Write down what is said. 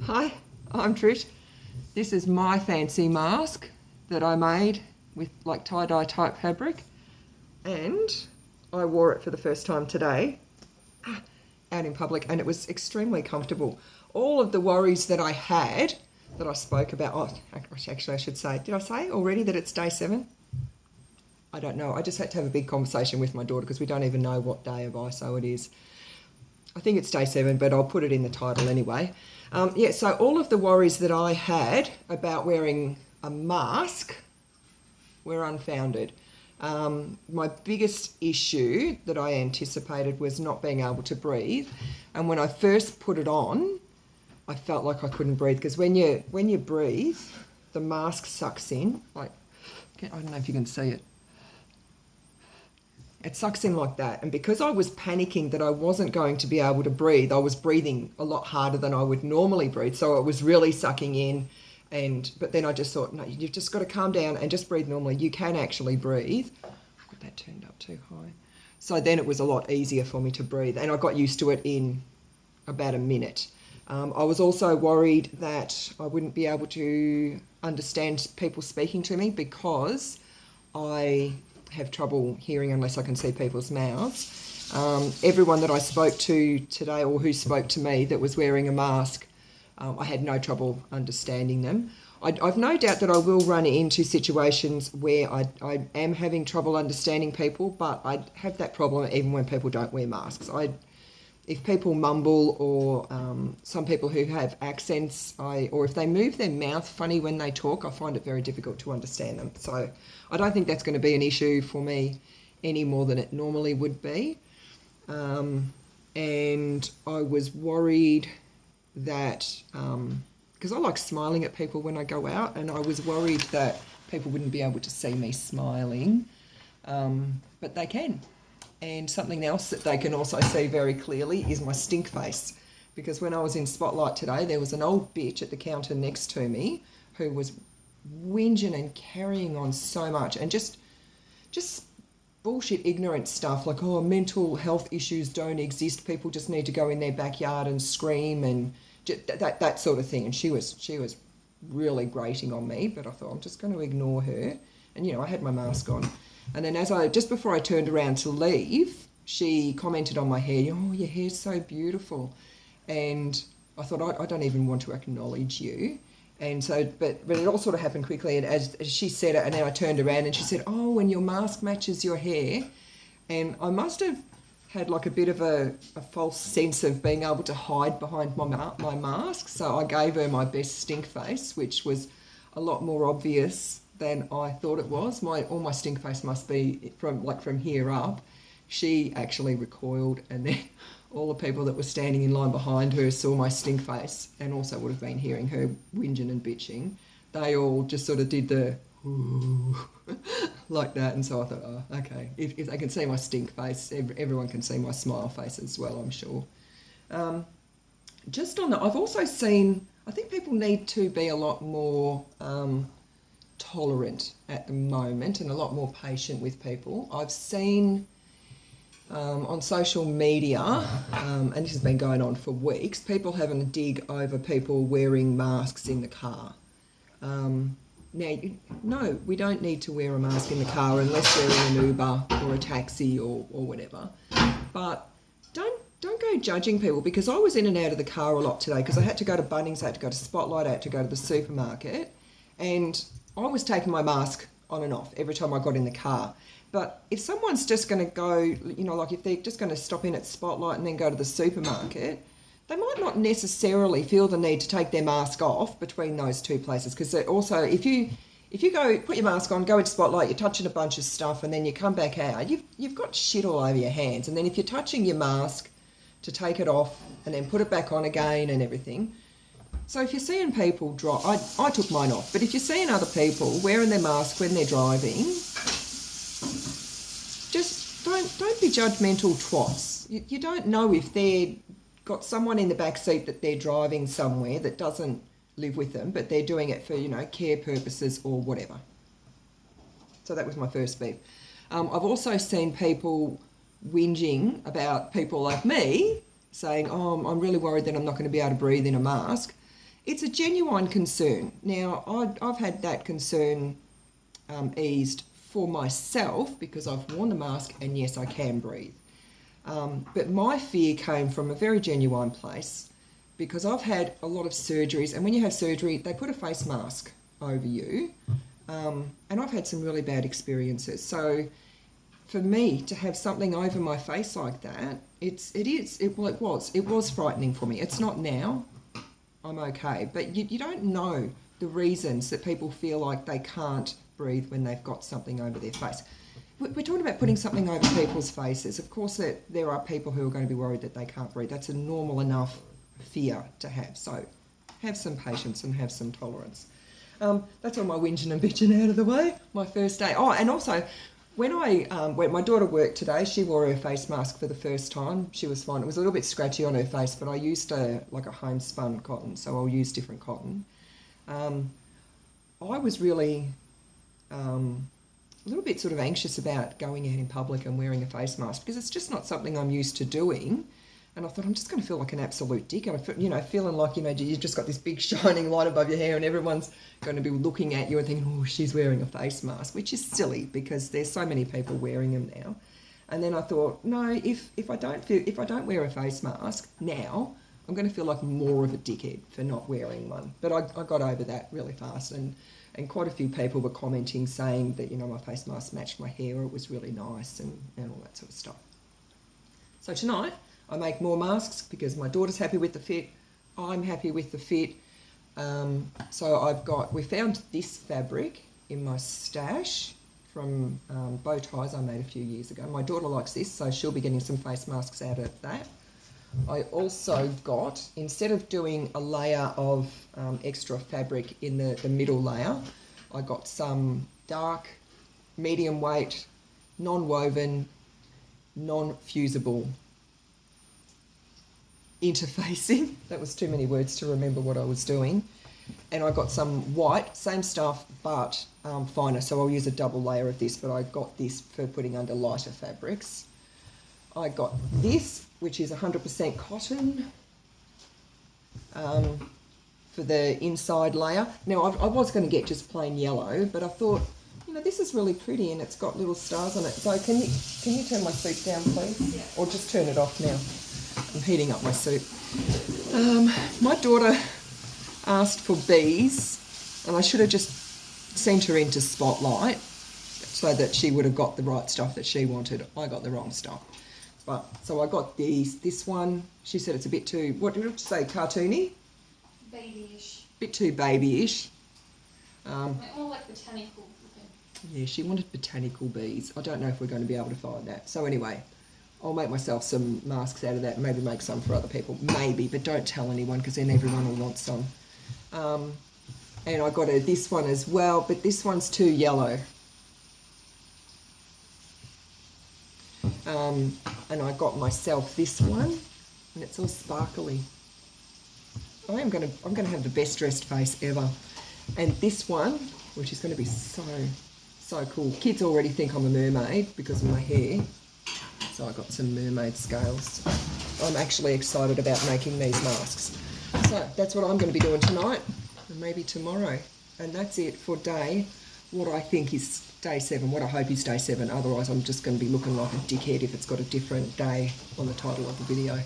Hi, I'm Trish. This is my fancy mask that I made with like tie-dye type fabric, and I wore it for the first time today out in public, and it was extremely comfortable. All of the worries that I had that I spoke about, actually I should say, did I say already that it's day 7? I don't know. I just had to have a big conversation with my daughter because we don't even know what day of ISO it is. I think it's day 7, but I'll put it in the title anyway. So all of the worries that I had about wearing a mask were unfounded. My biggest issue that I anticipated was not being able to breathe. And when I first put it on, I felt like I couldn't breathe because when you breathe, the mask sucks in. I don't know if you can see it. It sucks in like that. And because I was panicking that I wasn't going to be able to breathe, I was breathing a lot harder than I would normally breathe. So it was really sucking in. But then I just thought, no, you've just got to calm down and just breathe normally. You can actually breathe. I've got that turned up too high. So then it was a lot easier for me to breathe. And I got used to it in about a minute. I was also worried that I wouldn't be able to understand people speaking to me because I have trouble hearing unless I can see people's mouths. Everyone that I spoke to today or who spoke to me that was wearing a mask, I had no trouble understanding them. I've no doubt that I will run into situations where I am having trouble understanding people, but I have that problem even when people don't wear masks. If people mumble or some people who have accents, or if they move their mouth funny when they talk, I find it very difficult to understand them. So I don't think that's going to be an issue for me any more than it normally would be. And I was worried that, because I like smiling at people when I go out, and I was worried that people wouldn't be able to see me smiling, but they can. And something else that they can also see very clearly is my stink face. Because when I was in Spotlight today, there was an old bitch at the counter next to me who was whinging and carrying on so much and just bullshit ignorant stuff like, oh, mental health issues don't exist. People just need to go in their backyard and scream and that sort of thing. And she was really grating on me, but I thought I'm just going to ignore her. And, I had my mask on. And then just before I turned around to leave, she commented on my hair, oh, your hair's so beautiful. And I thought, I don't even want to acknowledge you. And so, but it all sort of happened quickly. And as she said it, and then I turned around and she said, oh, and your mask matches your hair. And I must have had like a bit of a false sense of being able to hide behind my mask. So I gave her my best stink face, which was a lot more obvious than I thought it was. All my stink face must be from here up. She actually recoiled, and then all the people that were standing in line behind her saw my stink face and also would have been hearing her whinging and bitching. They all just sort of did the ooh, like that, and so I thought, oh, okay, if they can see my stink face, everyone can see my smile face as well, I'm sure. Just on that, I've also seen, I think people need to be a lot more tolerant at the moment and a lot more patient with people. I've seen on social media, and this has been going on for weeks, people having a dig over people wearing masks in the car. Now, no, we don't need to wear a mask in the car unless we're in an Uber or a taxi or whatever. But don't go judging people, because I was in and out of the car a lot today because I had to go to Bunnings, I had to go to Spotlight, I had to go to the supermarket, and I was taking my mask on and off every time I got in the car. But if someone's just going to go, like if they're just going to stop in at Spotlight and then go to the supermarket, they might not necessarily feel the need to take their mask off between those two places. Because also, if you go put your mask on, go into Spotlight, you're touching a bunch of stuff, and then you come back out, you've got shit all over your hands. And then if you're touching your mask to take it off and then put it back on again and everything. So if you're seeing people drive, I took mine off, but if you're seeing other people wearing their mask when they're driving, just don't be judgmental twats. You don't know if they've got someone in the back seat that they're driving somewhere that doesn't live with them, but they're doing it for, care purposes or whatever. So that was my first beef. I've also seen people whinging about people like me saying, oh, I'm really worried that I'm not going to be able to breathe in a mask. It's a genuine concern. Now, I've had that concern eased for myself because I've worn the mask and yes, I can breathe. But my fear came from a very genuine place because I've had a lot of surgeries, and when you have surgery, they put a face mask over you, and I've had some really bad experiences. So for me to have something over my face like that, it was frightening for me. It's not now. I'm okay, but you don't know the reasons that people feel like they can't breathe when they've got something over their face. We're talking about putting something over people's faces. Of course, that there are people who are going to be worried that they can't breathe. That's a normal enough fear to have. So have some patience and have some tolerance. That's all my whinging and bitching out of the way. My first day. Oh, and also, when my daughter worked today, she wore her face mask for the first time. She was fine. It was a little bit scratchy on her face, but I used like a homespun cotton, so I'll use different cotton. I was really a little bit sort of anxious about going out in public and wearing a face mask because it's just not something I'm used to doing. And I thought, I'm just going to feel like an absolute dick. I'm, feeling like, you've just got this big shining light above your hair and everyone's going to be looking at you and thinking, oh, she's wearing a face mask, which is silly because there's so many people wearing them now. And then I thought, no, if I don't wear a face mask now, I'm going to feel like more of a dickhead for not wearing one. But I got over that really fast, and quite a few people were commenting saying that, my face mask matched my hair, or it was really nice and all that sort of stuff. So tonight, I make more masks because my daughter's happy with the fit. I'm happy with the fit. So we found this fabric in my stash from bow ties I made a few years ago. My daughter likes this, so she'll be getting some face masks out of that. I also got, instead of doing a layer of extra fabric in the middle layer, I got some dark, medium weight, non-woven, non-fusible interfacing. That was too many words to remember what I was doing. And I got some white, same stuff, but finer. So I'll use a double layer of this, but I got this for putting under lighter fabrics. I got this, which is 100% cotton for the inside layer. Now, I was going to get just plain yellow, but I thought, this is really pretty and it's got little stars on it. So can you turn my soup down, please? Yeah. Or just turn it off now. I'm heating up my soup. My daughter asked for bees, and I should have just sent her into Spotlight so that she would have got the right stuff that she wanted. I got the wrong stuff. So I got this one. She said it's a bit too, what did you say, cartoony? Babyish. Bit too babyish. More like botanical. Yeah, she wanted botanical bees. I don't know if we're going to be able to find that. So anyway, I'll make myself some masks out of that and maybe make some for other people. Maybe, but don't tell anyone because then everyone will want some. And I got her this one as well, but this one's too yellow. And I got myself this one, and it's all sparkly. I'm gonna have the best dressed face ever. And this one, which is going to be so cool. Kids already think I'm a mermaid because of my hair. So I got some mermaid scales. I'm actually excited about making these masks. So that's what I'm going to be doing tonight and maybe tomorrow. And that's it for what I think is day 7, what I hope is day 7. Otherwise I'm just going to be looking like a dickhead if it's got a different day on the title of the video.